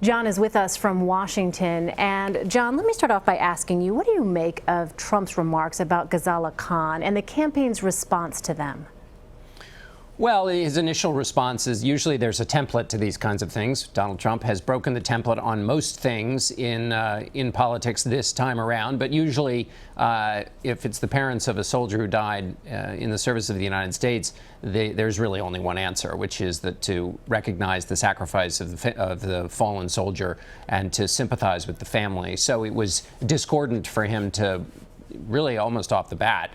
John is with us from Washington. And John, let me start off by asking you, what do you make of Trump's remarks about Ghazala Khan and the campaign's response to them? Well, his initial response is usually there's a template to these kinds of things. Donald Trump has broken the template on most things in politics this time around. But usually, if it's the parents of a soldier who died in the service of the United States, there's really only one answer, which is that to recognize the sacrifice of the fallen soldier and to sympathize with the family. So it was discordant for him to really almost off the bat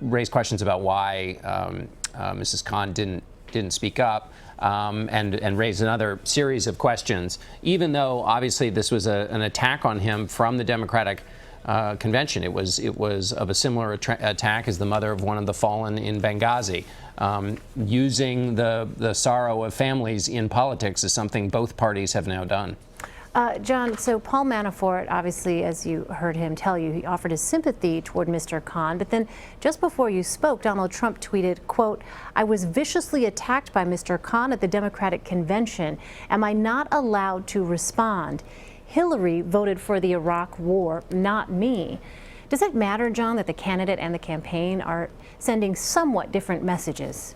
raise questions about why Mrs. Khan didn't speak up and raise another series of questions, even though obviously this was an attack on him from the Democratic convention. It was of a similar attack as the mother of one of the fallen in Benghazi. Using the sorrow of families in politics is something both parties have now done. John, so Paul Manafort, obviously, as you heard him tell you, he offered his sympathy toward Mr. Khan. But then just before you spoke, Donald Trump tweeted, quote, "I was viciously attacked by Mr. Khan at the Democratic convention. Am I not allowed to respond? Hillary voted for the Iraq war, not me." Does it matter, John, that the candidate and the campaign are sending somewhat different messages?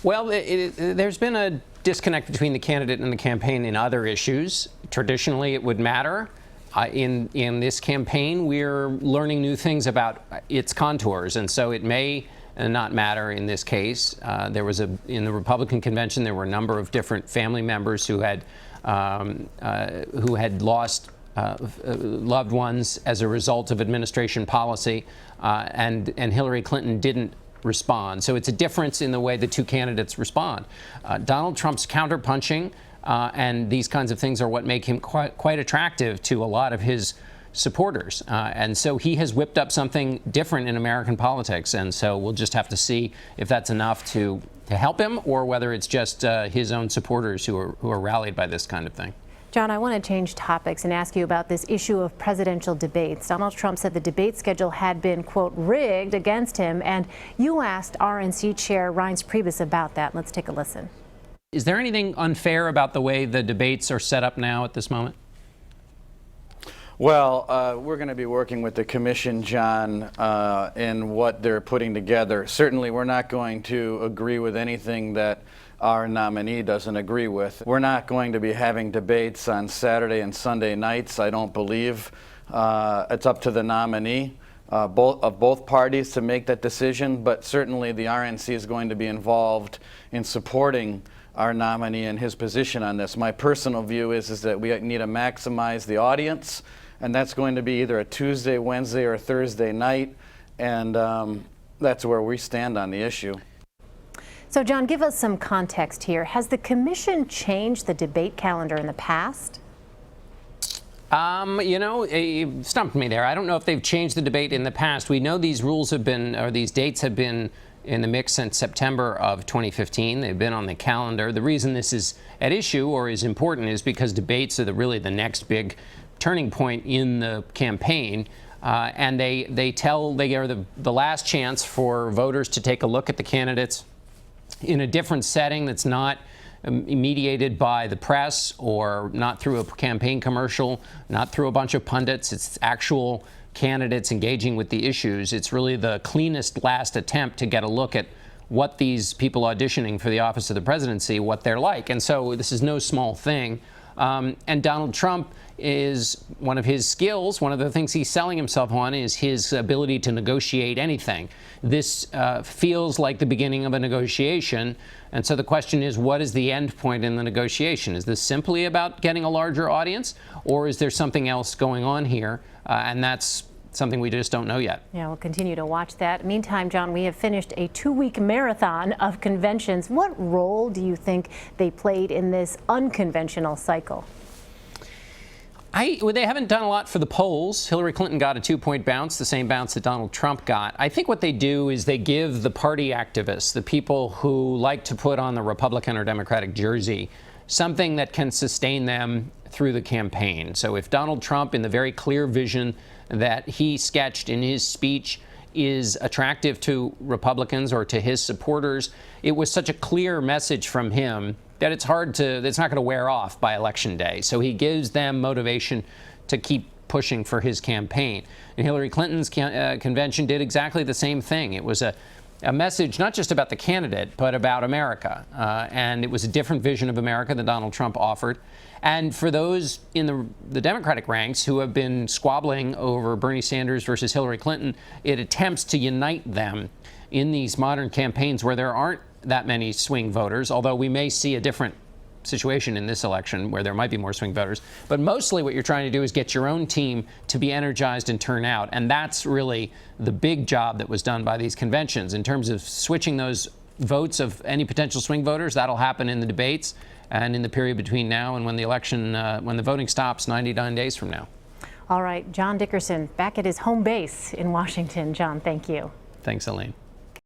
Well, there's been a disconnect between the candidate and the campaign in other issues. Traditionally, it would matter. In this campaign, we're learning new things about its contours, and so it may not matter in this case. In the Republican convention, there were a number of different family members who had lost loved ones as a result of administration policy, and Hillary Clinton didn't respond. So it's a difference in the way the two candidates respond. Donald Trump's counterpunching and these kinds of things are what make him quite attractive to a lot of his supporters. And so he has whipped up something different in American politics. And so we'll just have to see if that's enough to help him or whether it's just his own supporters who are rallied by this kind of thing. John, I want to change topics and ask you about this issue of presidential debates. Donald Trump said the debate schedule had been, quote, rigged against him, and you asked RNC Chair Reince Priebus about that. Let's take a listen. Is there anything unfair about the way the debates are set up now at this moment? Well, we're going to be working with the commission, John, in what they're putting together. Certainly, we're not going to agree with anything that our nominee doesn't agree with. We're not going to be having debates on Saturday and Sunday nights, I don't believe. It's up to the nominee of both parties to make that decision, but certainly the RNC is going to be involved in supporting our nominee and his position on this. My personal view is that we need to maximize the audience, and that's going to be either a Tuesday, Wednesday, or Thursday night, and that's where we stand on the issue. So, John, give us some context here. Has the commission changed the debate calendar in the past? You stumped me there. I don't know if they've changed the debate in the past. We know these rules have been, or these dates have been in the mix since September of 2015. They've been on the calendar. The reason this is at issue or is important is because debates are really the next big turning point in the campaign. And they are the last chance for voters to take a look at the candidates in a different setting that's not mediated by the press or not through a campaign commercial, not through a bunch of pundits. It's actual candidates engaging with the issues. It's really the cleanest last attempt to get a look at what these people auditioning for the office of the presidency, what they're like. And so this is no small thing. And Donald Trump is one of his skills, one of the things he's selling himself on is his ability to negotiate anything. This feels like the beginning of a negotiation. And so the question is, what is the end point in the negotiation? Is this simply about getting a larger audience, or is there something else going on here? And that's something we just don't know yet. Yeah, we'll continue to watch that. Meantime, John, we have finished a 2-week marathon of conventions. What role do you think they played in this unconventional cycle? They haven't done a lot for the polls. Hillary Clinton got a 2-point bounce, the same bounce that Donald Trump got. I think what they do is they give the party activists, the people who like to put on the Republican or Democratic jersey, something that can sustain them through the campaign. So if Donald Trump, in the very clear vision that he sketched in his speech, is attractive to Republicans or to his supporters, it was such a clear message from him that it's not going to wear off by Election Day. So he gives them motivation to keep pushing for his campaign. And Hillary Clinton's convention did exactly the same thing. It was a message not just about the candidate, but about America. And it was a different vision of America than Donald Trump offered. And for those in the Democratic ranks who have been squabbling over Bernie Sanders versus Hillary Clinton, it attempts to unite them in these modern campaigns where there aren't that many swing voters, although we may see a different situation in this election where there might be more swing voters. But mostly what you're trying to do is get your own team to be energized and turn out. And that's really the big job that was done by these conventions. In terms of switching those votes of any potential swing voters, that'll happen in the debates and in the period between now and when the election, when the voting stops 99 days from now. All right, John Dickerson back at his home base in Washington. John, thank you. Thanks, Elaine.